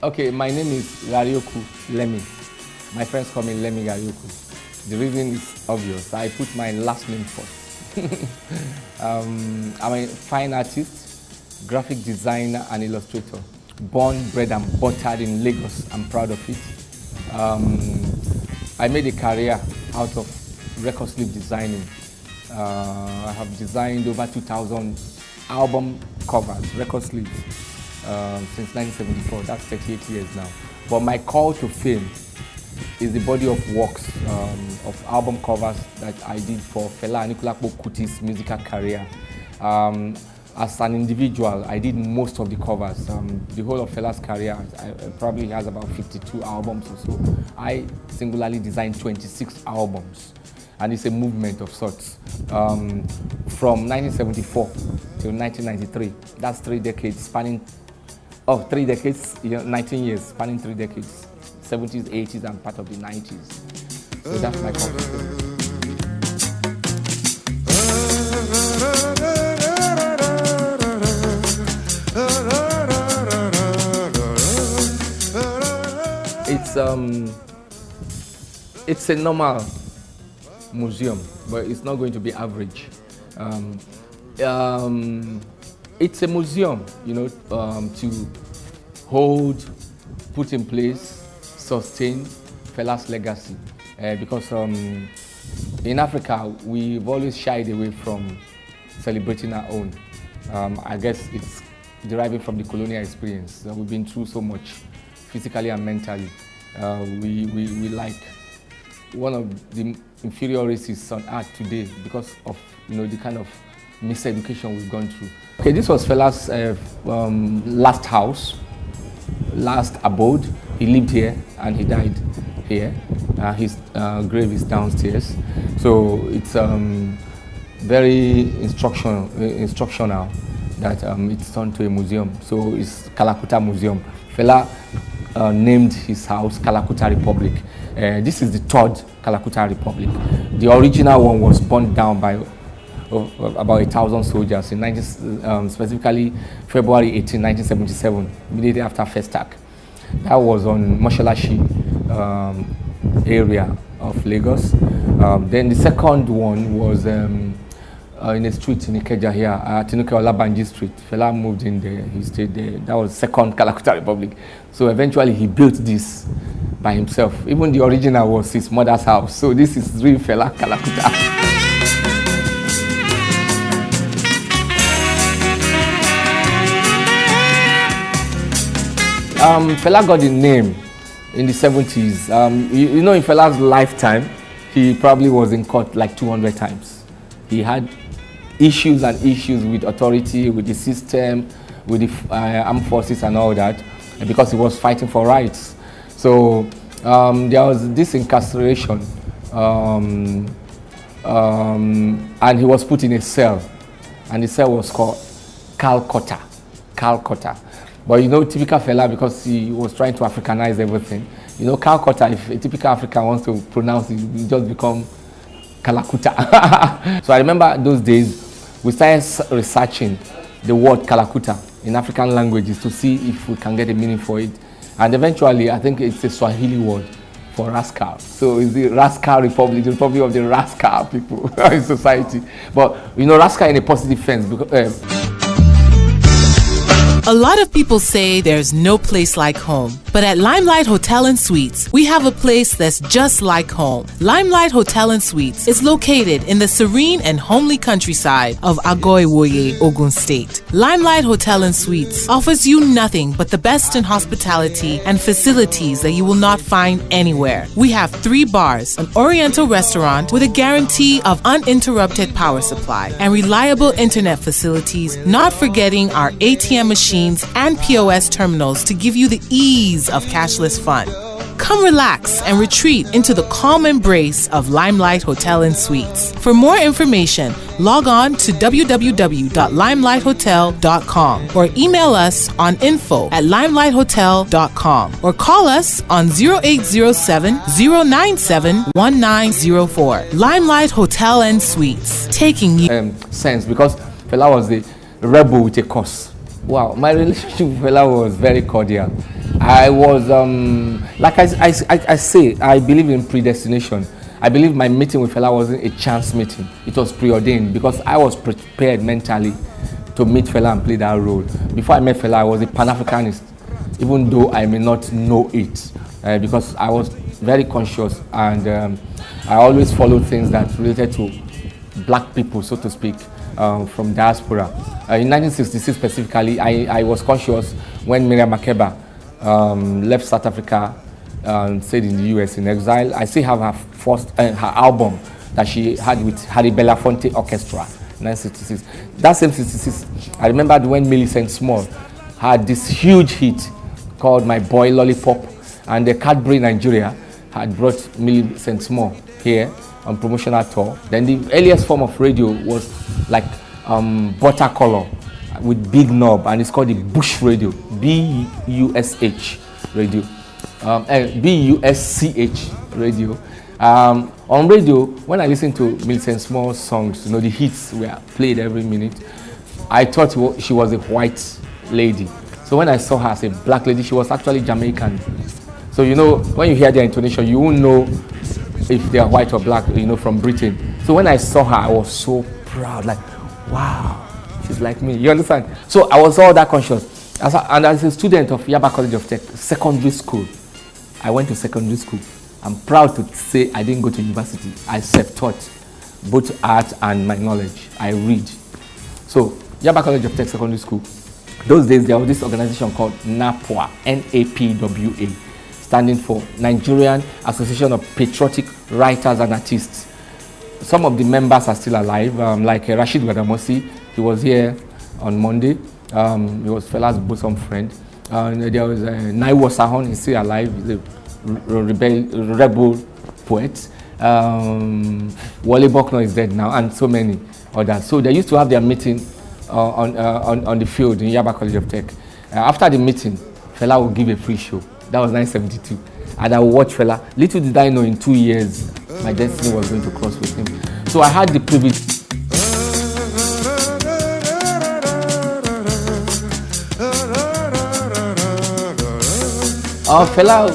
Okay, my name is Lemi. My friends call me Lemi Garioku. The reason is obvious. I put my last name first. I'm a fine artist, graphic designer, and illustrator. Born, bred, and buttered in Lagos. I'm proud of it. I made a career out of record sleeve designing. I have designed over 2,000 album covers, record sleeves, since 1974. That's 38 years now. But my call to fame is the body of works of album covers that I did for Fela Anikulapo Kuti's musical career. As an individual, I did most of the covers. The whole of Fela's career probably has about 52 albums or so. I singularly designed 26 albums. And it's a movement of sorts. From 1974 to 1993, that's 3 decades spanning, 3 decades, 19 years, spanning 3 decades, 70s, 80s, and part of the 90s. So that's my contribution. It's a normal museum, but it's not going to be average. It's a museum, to hold, put in place, sustain Fela's legacy. Because in Africa, we've always shied away from celebrating our own. I guess it's deriving from the colonial experience. We've been through so much, physically and mentally. We like one of the inferior races on earth today because of the kind of miseducation we've gone through. Okay, this was Fela's last house, last abode. He lived here and he died here. His grave is downstairs, so it's very instructional that it's turned to a museum. So it's Kalakuta Museum. Fela named his house Kalakuta Republic. This is the 3rd Kalakuta Republic. The original one was burned down by about 1,000 soldiers in specifically February 18, 1977, immediately after Festac. That was on Moshalashi area of Lagos. Then the second one was in a street in Ikeja here, Tinuke Olabanji Street. Fela moved in there, he stayed there. That was second Kalakuta Republic. So eventually he built this by himself. Even the original was his mother's house. So this is real Fela Kalakuta. Fela got the name in the 70s. In Fela's lifetime, he probably was in court like 200 times. He had issues and issues with authority, with the system, with the armed forces and all that, because he was fighting for rights. So there was this incarceration, and he was put in a cell, and the cell was called Calcutta. But typical Fela, because he was trying to Africanize everything. Calcutta, if a typical African wants to pronounce it, it just become Kalakuta. So I remember those days, we started researching the word Kalakuta in African languages to see if we can get a meaning for it. And eventually, I think it's a Swahili word for rascal. So it's the rascal republic, the republic of the rascal people in society. But, rascal in a positive sense. Because, A lot of people say there's no place like home. But at Limelight Hotel and Suites, we have a place that's just like home. Limelight Hotel and Suites is located in the serene and homely countryside of Agoiwoye, Ogun State. Limelight Hotel and Suites offers you nothing but the best in hospitality and facilities that you will not find anywhere. We have 3 bars, an oriental restaurant with a guarantee of uninterrupted power supply, and reliable internet facilities, not forgetting our ATM machines and POS terminals to give you the ease of cashless fun. Come relax and retreat into the calm embrace of Limelight Hotel and Suites. For more information, log on to www.limelight.hotel.com or email us on info@limelight.hotel.com or call us on 0807-097-1904. Limelight Hotel and Suites, taking you sense, because Fela was a rebel with a cause. Wow, my relationship with Fela was very cordial. I was, like I say, I believe in predestination. I believe my meeting with Fela wasn't a chance meeting. It was preordained because I was prepared mentally to meet Fela and play that role. Before I met Fela, I was a Pan-Africanist, even though I may not know it, because I was very conscious and I always followed things that related to black people, so to speak, from diaspora. In 1966 specifically, I was conscious when Miriam Makeba left South Africa and stayed in the US in exile. I still have her first her album that she had with Harry Belafonte Orchestra, 1966. That same 66, I remembered when Millicent Small had this huge hit called My Boy Lollipop, and the Cadbury Nigeria had brought Millicent Small here on promotional tour. Then the earliest form of radio was like butter color with big knob, and it's called the Bush Radio, B-U-S-H radio, B-U-S-C-H radio. On radio, when I listen to Millicent Small's songs, the hits were played every minute, I thought she was a white lady. So when I saw her as a black lady, she was actually Jamaican. So when you hear their intonation, you won't know if they are white or black, from Britain. So when I saw her, I was so proud, like, wow, she's like me. You understand? So I was all that conscious. And as a student of Yaba College of Tech, secondary school, I went to secondary school. I'm proud to say I didn't go to university. I self-taught both art and my knowledge. I read. So Yaba College of Tech secondary school, those days there was this organization called NAPWA, N-A-P-W-A, standing for Nigerian Association of Patriotic Writers and Artists. Some of the members are still alive, like Rashid Gadamosi. He was here on Monday. He was Fela's bosom friend. There was Naiwo Sahon, he's still alive. He's a rebel poet. Wale Bokno is dead now, and so many others. So they used to have their meeting on the field in Yaba College of Tech. After the meeting, Fela would give a free show. That was 1972. And I would watch Fela. Little did I know in 2 years, my destiny was going to cross with him. So I had the privilege. Fela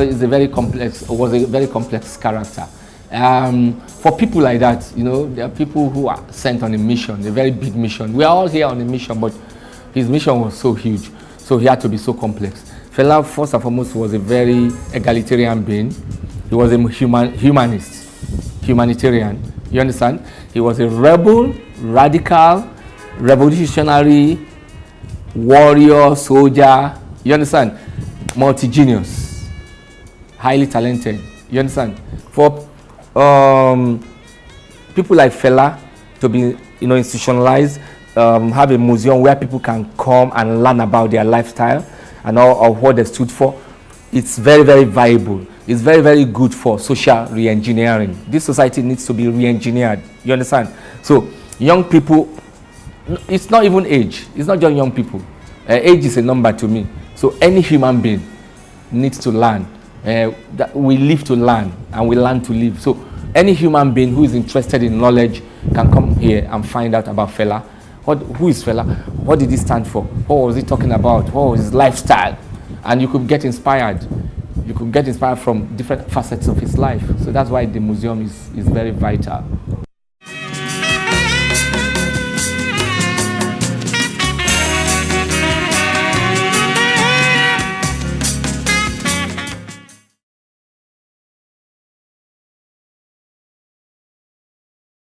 is was a very complex character. For people like that, there are people who are sent on a mission, a very big mission. We are all here on a mission, but his mission was so huge, so he had to be so complex. Fela, first and foremost, was a very egalitarian being. He was a humanist, humanitarian. You understand? He was a rebel, radical, revolutionary, warrior, soldier. You understand? Multi-genius, highly talented. You understand? For people like Fela to be, institutionalized, have a museum where people can come and learn about their lifestyle and all of what they stood for, it's very, very viable. It's very, very good for social re-engineering. This society needs to be re-engineered. You understand? So young people, it's not even age. It's not just young people. Age is a number to me. So any human being needs to learn. That we live to learn, and we learn to live. So any human being who is interested in knowledge can come here and find out about Fela. Who is Fela? What did he stand for? What was he talking about? What was his lifestyle? And you could get inspired. You could get inspired from different facets of his life. So that's why the museum is very vital.